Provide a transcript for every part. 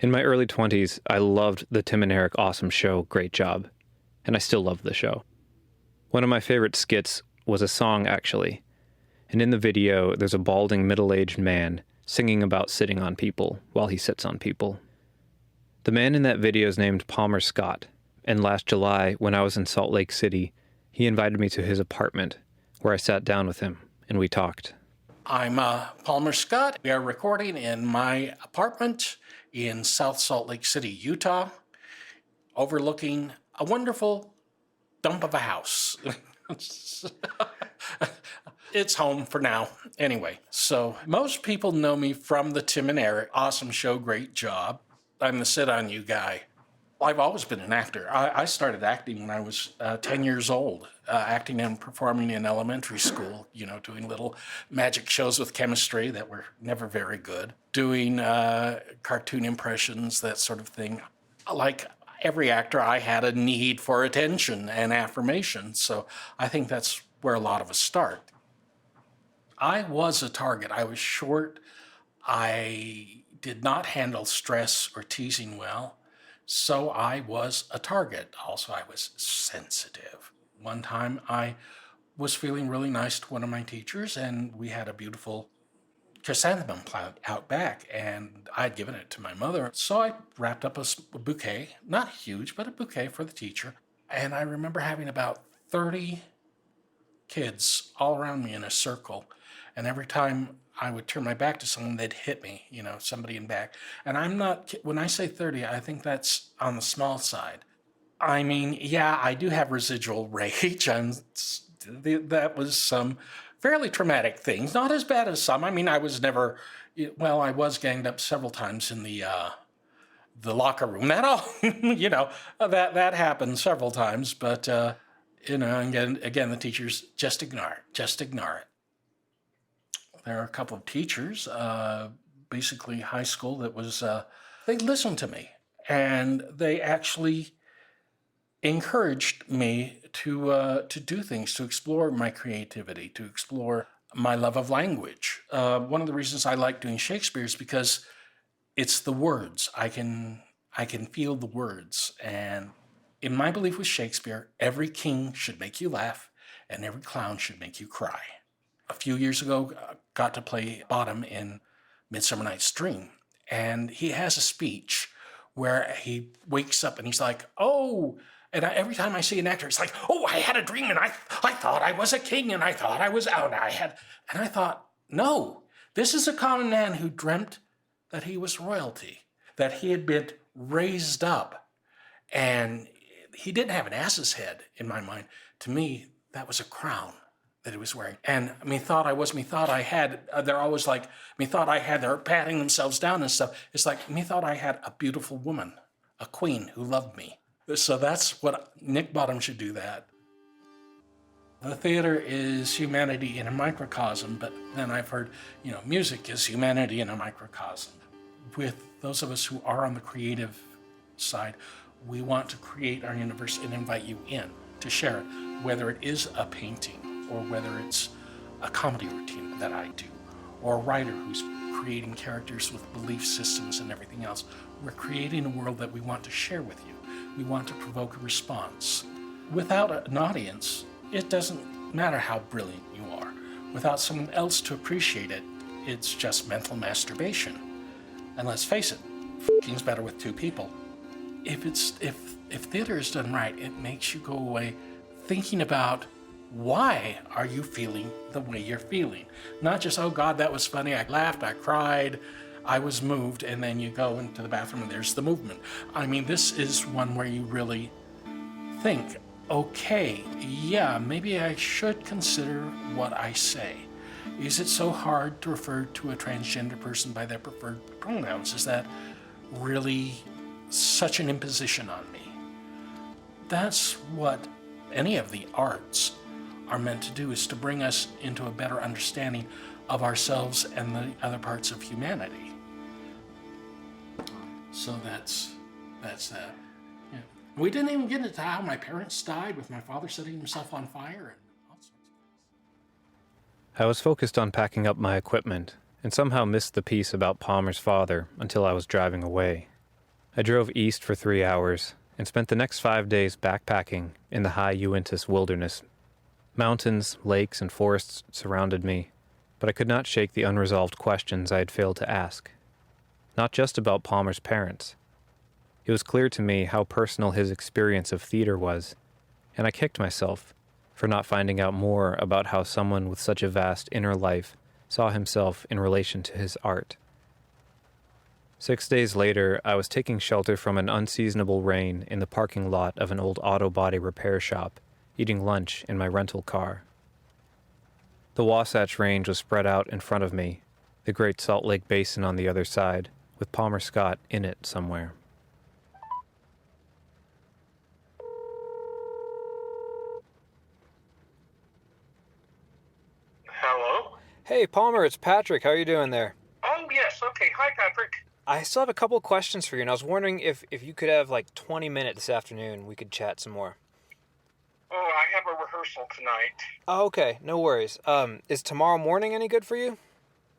In my early 20s, I loved the Tim and Eric Awesome Show, Great Job, and I still love the show. One of my favorite skits was a song, actually, and in the video, there's a balding middle-aged man singing about sitting on people while he sits on people. The man in that video is named Palmer Scott, and last July, when I was in Salt Lake City, he invited me to his apartment, where I sat down with him, and we talked. I'm Palmer Scott. We are recording in my apartment in South Salt Lake City, Utah, overlooking a wonderful dump of a house. It's home for now. Anyway, so most people know me from the Tim and Eric Awesome Show, Great Job. I'm the sit-on-you guy. I've always been an actor. I started acting when I was 10 years old, acting and performing in elementary school, doing little magic shows with chemistry that were never very good, doing cartoon impressions, that sort of thing. Like every actor, I had a need for attention and affirmation, so I think that's where a lot of us start. I was a target. I was short. I did not handle stress or teasing well. So I was a target. Also, I was sensitive. One time I was feeling really nice to one of my teachers, and we had a beautiful chrysanthemum plant out back, and I'd given it to my mother. So I wrapped up a bouquet, not huge, but a bouquet for the teacher. And I remember having about 30 kids all around me in a circle. And every time I would turn my back to someone, they'd hit me, somebody in back. And I'm not, when I say 30, I think that's on the small side. I mean, yeah, I do have residual rage, and that was some fairly traumatic things. Not as bad as some. I mean, I was never, I was ganged up several times in the locker room. That all, that happened several times. But, again, the teachers, just ignore it. There are a couple of teachers, basically high school, that was, they listened to me, and they actually encouraged me to do things, to explore my creativity, to explore my love of language. One of the reasons I like doing Shakespeare is because it's the words. I can feel the words. And in my belief with Shakespeare, every king should make you laugh, and every clown should make you cry. A few years ago, got to play Bottom in Midsummer Night's Dream. And he has a speech where he wakes up and he's like, oh, and every time I see an actor, it's like, oh, I had a dream and I thought I was a king and I thought I was out. And I thought, no, this is a common man who dreamt that he was royalty, that he had been raised up. And he didn't have an ass's head in my mind. To me, that was a crown that he was wearing. And they're always like, they're patting themselves down and stuff. It's like, thought I had a beautiful woman, a queen who loved me. So that's what, Nick Bottom should do that. The theater is humanity in a microcosm, but then I've heard, music is humanity in a microcosm. With those of us who are on the creative side, we want to create our universe and invite you in to share it, whether it is a painting, or whether it's a comedy routine that I do, or a writer who's creating characters with belief systems and everything else. We're creating a world that we want to share with you. We want to provoke a response. Without an audience, it doesn't matter how brilliant you are. Without someone else to appreciate it, it's just mental masturbation. And let's face it, f***ing's better with two people. If theater is done right, it makes you go away thinking about, why are you feeling the way you're feeling? Not just, oh God, that was funny, I laughed, I cried, I was moved, and then you go into the bathroom and there's the movement. This is one where you really think, okay, yeah, maybe I should consider what I say. Is it so hard to refer to a transgender person by their preferred pronouns? Is that really such an imposition on me? That's what any of the arts are meant to do, is to bring us into a better understanding of ourselves and the other parts of humanity. So that's that. Yeah. We didn't even get into how my parents died, with my father setting himself on fire and all sorts of things. I was focused on packing up my equipment and somehow missed the piece about Palmer's father until I was driving away. I drove east for 3 hours and spent the next 5 days backpacking in the high Uintas wilderness. Mountains, lakes, and forests surrounded me, but I could not shake the unresolved questions I had failed to ask. Not just about Palmer's parents. It was clear to me how personal his experience of theater was, and I kicked myself for not finding out more about how someone with such a vast inner life saw himself in relation to his art. 6 days later, I was taking shelter from an unseasonable rain in the parking lot of an old auto body repair shop, eating lunch in my rental car. The Wasatch Range was spread out in front of me, the Great Salt Lake Basin on the other side, with Palmer Scott in it somewhere. Hello? Hey, Palmer, it's Patrick. How are you doing there? Oh, yes. Okay. Hi, Patrick. I still have a couple questions for you, and I was wondering if you could have like 20 minutes this afternoon, we could chat some more. Oh, I have a rehearsal tonight. Oh, okay. No worries. Is tomorrow morning any good for you?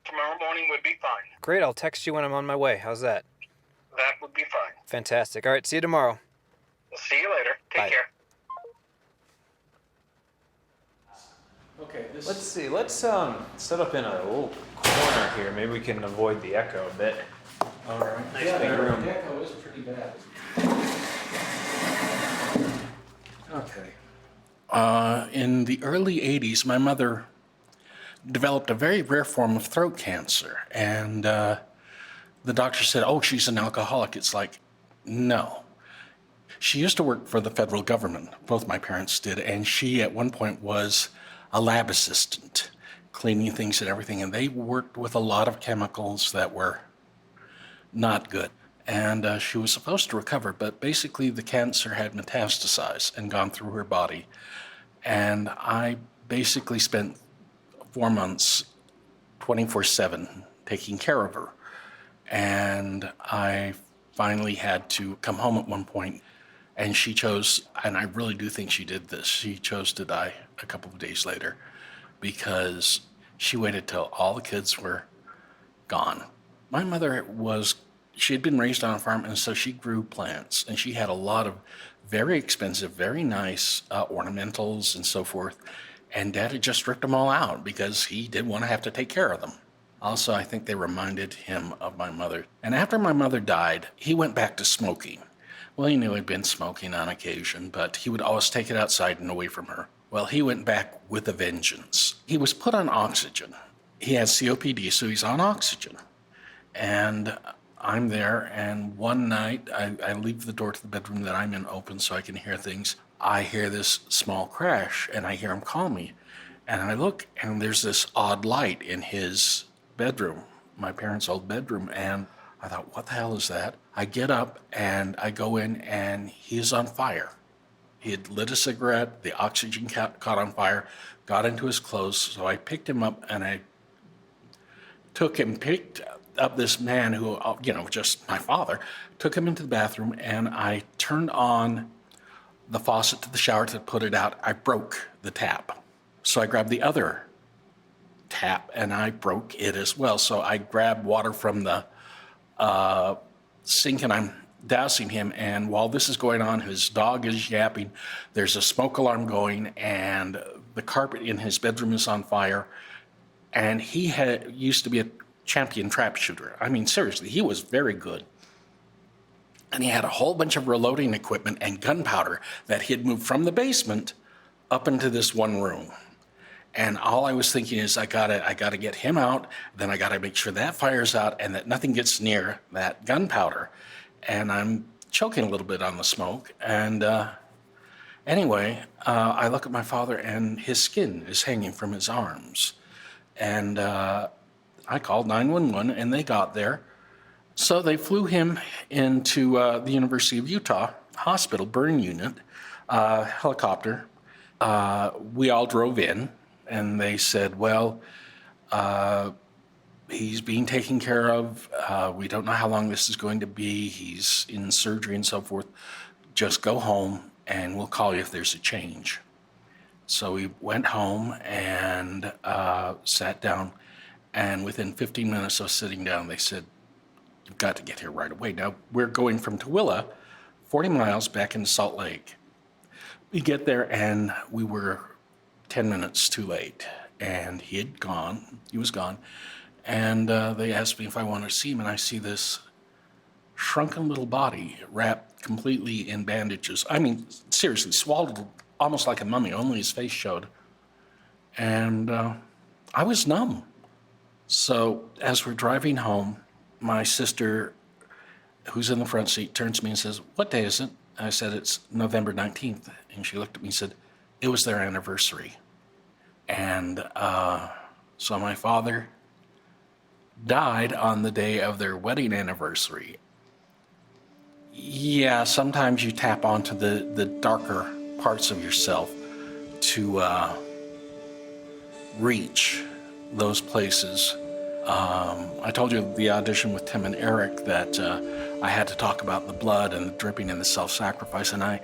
Tomorrow morning would be fine. Great, I'll text you when I'm on my way. How's that? That would be fine. Fantastic. All right, see you tomorrow. See you later. Take Bye. care. Okay, Let's see. Let's set up in a little corner here. Maybe we can avoid the echo a bit. all right. Nice big room. The echo is pretty bad. Okay. In the early 80s, my mother developed a very rare form of throat cancer. And the doctor said, oh, she's an alcoholic. It's like, no. She used to work for the federal government. Both my parents did. And she, at one point, was a lab assistant, cleaning things and everything. And they worked with a lot of chemicals that were not good. And she was supposed to recover, but basically the cancer had metastasized and gone through her body. And I basically spent 4 months 24/7 taking care of her. And I finally had to come home at one point, and she chose, and I really do think she did this, she chose to die a couple of days later because she waited till all the kids were gone. My mother she had been raised on a farm, and so she grew plants, and she had a lot of very expensive, very nice ornamentals and so forth. And Dad had just ripped them all out because he didn't want to have to take care of them. Also, I think they reminded him of my mother. And after my mother died, he went back to smoking. Well, he knew he'd been smoking on occasion, but he would always take it outside and away from her. Well, he went back with a vengeance. He was put on oxygen. He has COPD, so he's on oxygen. And I'm there, and one night, I leave the door to the bedroom that I'm in open so I can hear things. I hear this small crash, and I hear him call me. And I look, and there's this odd light in his bedroom, my parents' old bedroom, and I thought, what the hell is that? I get up, and I go in, and he is on fire. He had lit a cigarette, the oxygen caught on fire, got into his clothes, so I picked him up, and I picked up this man who, just my father, took him into the bathroom, and I turned on the faucet to the shower to put it out. I broke the tap. So I grabbed the other tap, and I broke it as well. So I grabbed water from the sink, and I'm dousing him. And while this is going on, his dog is yapping. There's a smoke alarm going, and the carpet in his bedroom is on fire. And he used to be a champion trap shooter. I mean, seriously, he was very good. And he had a whole bunch of reloading equipment and gunpowder that he had moved from the basement up into this one room. And all I was thinking is, I gotta get him out. Then I gotta make sure that fire's out and that nothing gets near that gunpowder. And I'm choking a little bit on the smoke. And anyway, I look at my father, and his skin is hanging from his arms. And I called 911, and they got there. So they flew him into the University of Utah Hospital burn unit, helicopter. We all drove in, and they said, well, he's being taken care of. We don't know how long this is going to be. He's in surgery and so forth. Just go home, and we'll call you if there's a change. So we went home and sat down, and within 15 minutes of sitting down, they said, You've got to get here right away. Now, we're going from Tooele, 40 miles back into Salt Lake. We get there, and we were 10 minutes too late. And he was gone. And they asked me if I wanted to see him, and I see this shrunken little body wrapped completely in bandages. I mean, seriously, swallowed almost like a mummy, only his face showed. And I was numb. So as we're driving home, my sister, who's in the front seat, turns to me and says, "What day is it?" I said, "It's November 19th. And she looked at me and said, "It was their anniversary." And so my father died on the day of their wedding anniversary. Yeah, sometimes you tap onto the darker parts of yourself to reach those places. I told you the audition with Tim and Eric that I had to talk about the blood and the dripping and the self-sacrifice, and I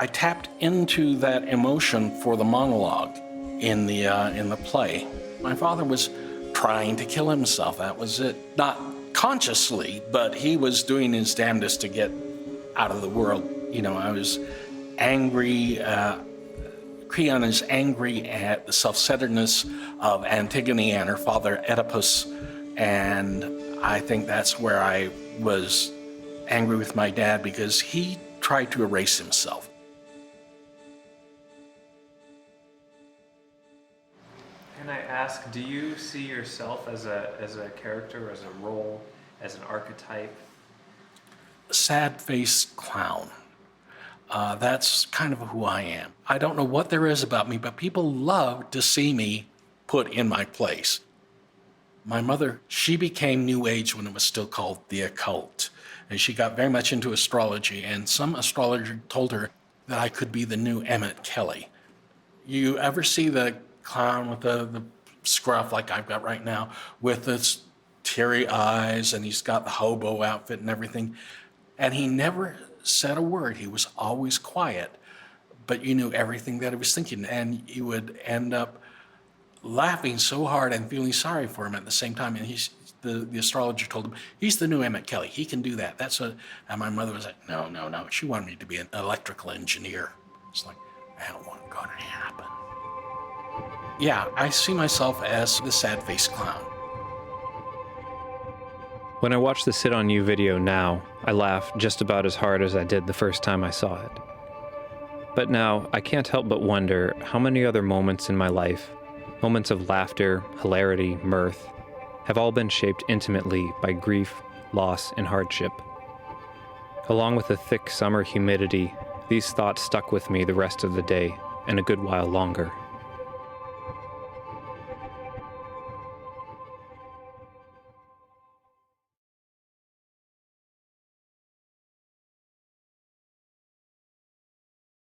tapped into that emotion for the monologue in the play. My father was trying to kill himself. That was it. Not consciously, but he was doing his damnedest to get out of the world. You know, I was angry. Creon is angry at the self-centeredness of Antigone and her father Oedipus, and I think that's where I was angry with my dad because he tried to erase himself. Can I ask, do you see yourself as a character, as a role, as an archetype? Sad-faced clown. That's kind of who I am. I don't know what there is about me, but people love to see me put in my place. My mother, she became New Age when it was still called the occult, and she got very much into astrology, and some astrologer told her that I could be the new Emmett Kelly. You ever see the clown with the scruff like I've got right now, with his teary eyes, and he's got the hobo outfit and everything, and he never said a word. He was always quiet, but you knew everything that he was thinking, and you would end up laughing so hard and feeling sorry for him at the same time. And the astrologer told him, "He's the new Emmett Kelly. He can do that." And my mother was like, no. She wanted me to be an electrical engineer. It's like, that wasn't going to happen. Yeah, I see myself as the sad-faced clown. When I watch the Sit On You video now, I laugh just about as hard as I did the first time I saw it. But now, I can't help but wonder how many other moments in my life, moments of laughter, hilarity, mirth, have all been shaped intimately by grief, loss, and hardship. Along with the thick summer humidity, these thoughts stuck with me the rest of the day and a good while longer.